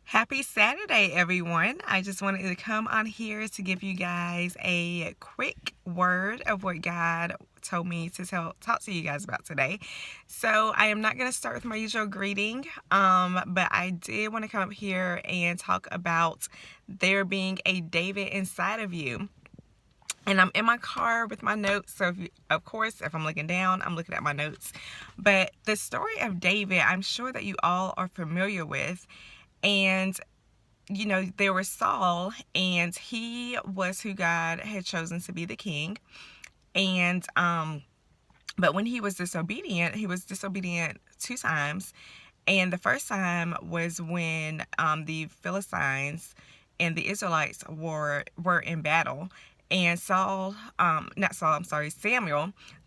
Happy Saturday, everyone. I just wanted to come on here to give you guys a quick word of what God told me to talk to you guys about today. So I am not going to start with my usual greeting, but I did want to come up here and talk about there being a David inside of you. And I'm in my car with my notes. So, of course, if I'm looking down, I'm looking at my notes. But the story of David, I'm sure that you all are familiar with. And there was Saul, and he was who God had chosen to be the king. And but when he was disobedient two times. And the first time was when the Philistines and the Israelites were in battle. And Samuel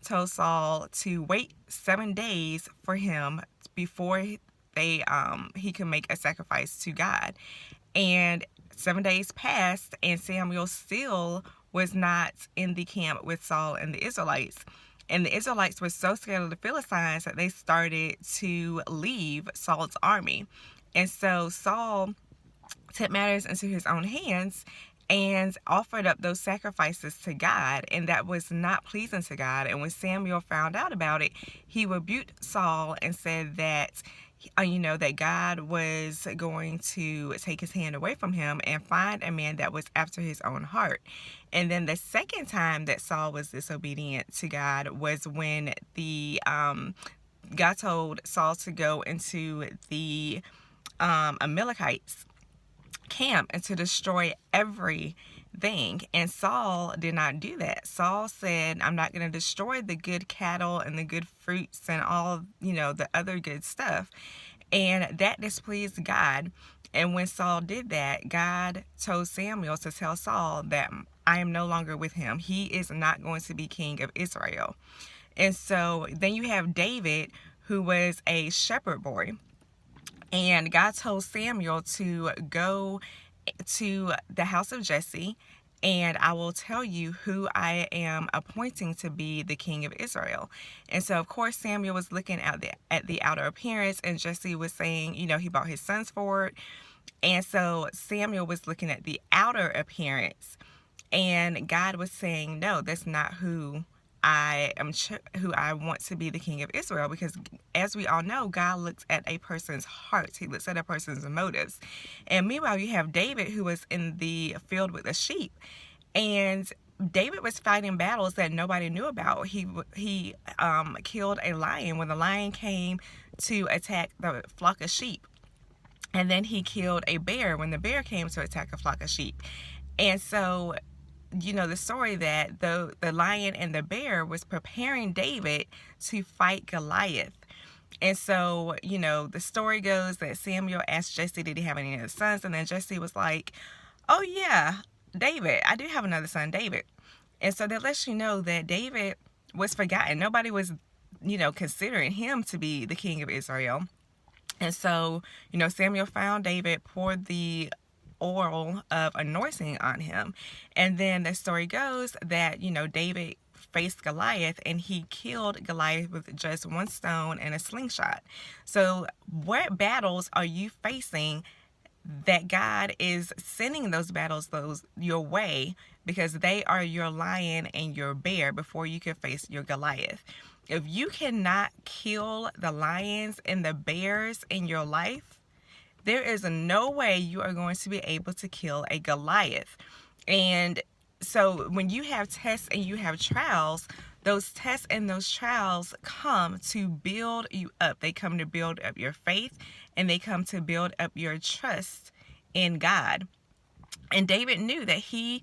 told Saul to wait 7 days for him before he could make a sacrifice to God. And 7 days passed, and Samuel still was not in the camp with Saul and the Israelites. And the Israelites were so scared of the Philistines that they started to leave Saul's army. And so Saul took matters into his own hands and offered up those sacrifices to God, and that was not pleasing to God. And when Samuel found out about it, he rebuked Saul and said that that God was going to take his hand away from him and find a man that was after his own heart. And then the second time that Saul was disobedient to God was when God told Saul to go into the Amalekites camp and to destroy everything. And Saul did not do that. Saul said, I'm not going to destroy the good cattle and the good fruits and all, the other good stuff. And that displeased God. And when Saul did that, God told Samuel to tell Saul that I am no longer with him. He is not going to be king of Israel. And so then you have David, who was a shepherd boy. And God told Samuel to go to the house of Jesse, and I will tell you who I am appointing to be the king of Israel. And so, of course, Samuel was looking at the outer appearance, and Jesse was saying, he brought his sons forward. And so Samuel was looking at the outer appearance, and God was saying, no, that's not who I want to be the king of Israel, because as we all know, God looks at a person's heart. He looks at a person's motives. And meanwhile, you have David, who was in the field with the sheep, and David was fighting battles that nobody knew about. He killed a lion when the lion came to attack the flock of sheep. And then he killed a bear when the bear came to attack a flock of sheep. And so the story that the lion and the bear was preparing David to fight Goliath. And so, the story goes that Samuel asked Jesse, did he have any other sons? And then Jesse was like, oh yeah, David, I do have another son, David. And so that lets you know that David was forgotten. Nobody was, considering him to be the king of Israel. And so, Samuel found David, poured the oil of anointing on him. And then the story goes that, David faced Goliath, and he killed Goliath with just one stone and a slingshot. So what battles are you facing that God is sending those battles your way, because they are your lion and your bear before you can face your Goliath? If you cannot kill the lions and the bears in your life, there is no way you are going to be able to kill a Goliath. And so when you have tests and you have trials, those tests and those trials come to build you up. They come to build up your faith, and they come to build up your trust in God. And David knew that he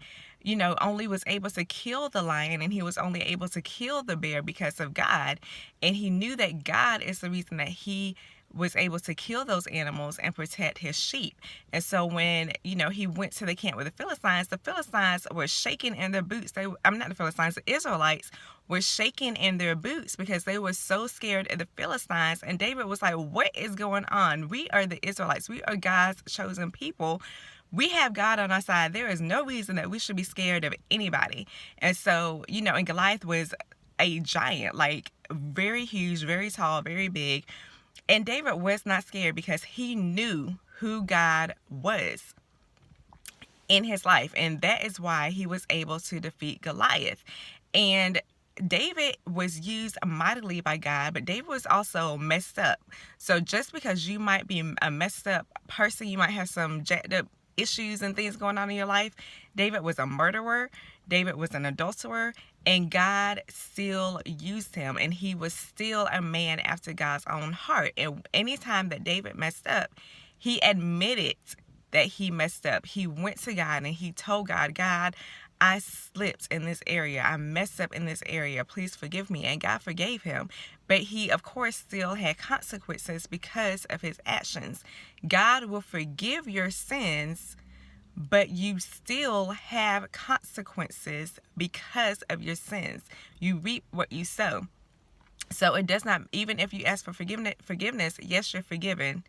only was able to kill the lion, and he was only able to kill the bear because of God. And he knew that God is the reason that he was able to kill those animals and protect his sheep. And so when, he went to the camp with the Philistines were shaking in their boots. The Israelites were shaking in their boots because they were so scared of the Philistines. And David was like, what is going on? We are the Israelites. We are God's chosen people. We have God on our side. There is no reason that we should be scared of anybody. And so, and Goliath was a giant, like very huge, very tall, very big. And David was not scared because he knew who God was in his life. And that is why he was able to defeat Goliath. And David was used mightily by God, but David was also messed up. So just because you might be a messed up person, you might have some jacked up issues and things going on in your life. David was a murderer. David was an adulterer, and God still used him, and he was still a man after God's own heart. And anytime that David messed up, he admitted that he messed up. He went to God and he told God, God, I slipped in this area. I messed up in this area. Please forgive me. And God forgave him. But he, of course, still had consequences because of his actions. God will forgive your sins, but you still have consequences because of your sins. You reap what you sow. So it does not, even if you ask for forgiveness, yes, you're forgiven,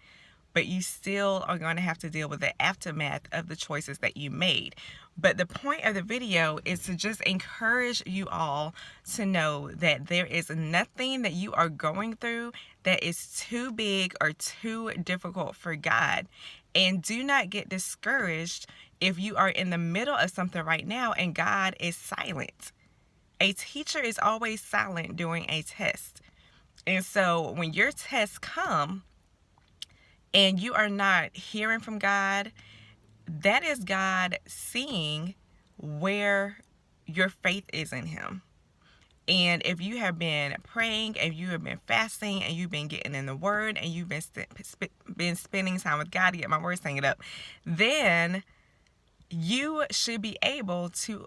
but you still are going to have to deal with the aftermath of the choices that you made. But the point of the video is to just encourage you all to know that there is nothing that you are going through that is too big or too difficult for God. And do not get discouraged if you are in the middle of something right now and God is silent. A teacher is always silent during a test. And so when your tests come, and you are not hearing from God, that is God seeing where your faith is in him. And if you have been praying, if you have been fasting, and you've been getting in the word, and you've been spending time with God to get my words hanging up, then you should be able to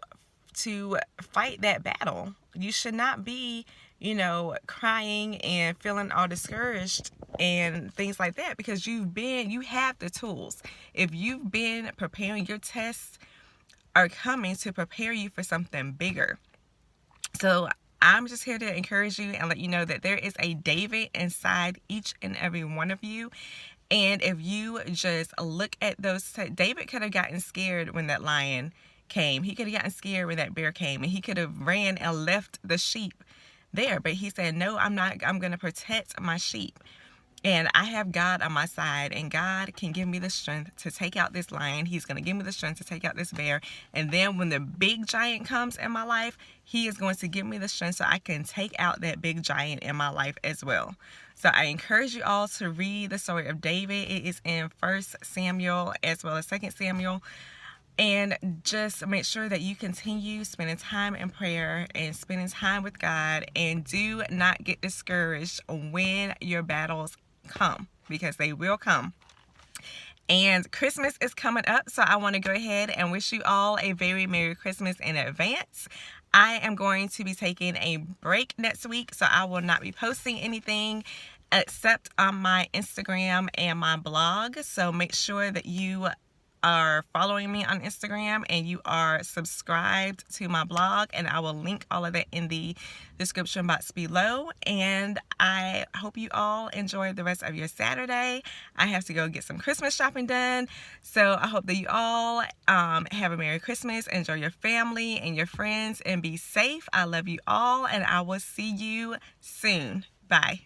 fight that battle. You should not be, crying and feeling all discouraged and things like that, because you have the tools. If you've been preparing, your tests are coming to prepare you for something bigger. So I'm just here to encourage you and let you know that there is a David inside each and every one of you. And if you just look at those, David could have gotten scared when that lion came. He could have gotten scared when that bear came, and he could have ran and left the sheep there. But he said, no, I'm going to protect my sheep. And I have God on my side, and God can give me the strength to take out this lion. He's going to give me the strength to take out this bear. And then when the big giant comes in my life, he is going to give me the strength so I can take out that big giant in my life as well. So I encourage you all to read the story of David. It is in 1 Samuel as well as 2 Samuel. And just make sure that you continue spending time in prayer and spending time with God, and do not get discouraged when your battles come, because they will come. And Christmas is coming up, so I want to go ahead and wish you all a very Merry Christmas in advance. I am going to be taking a break next week, so I will not be posting anything except on my Instagram and my blog. So make sure that you are following me on Instagram and you are subscribed to my blog, and I will link all of that in the description box below. And I hope you all enjoy the rest of your Saturday. I have to go get some Christmas shopping done, so I hope that you all have a Merry Christmas, enjoy your family and your friends, and be safe. I love you all, and I will see you soon. Bye.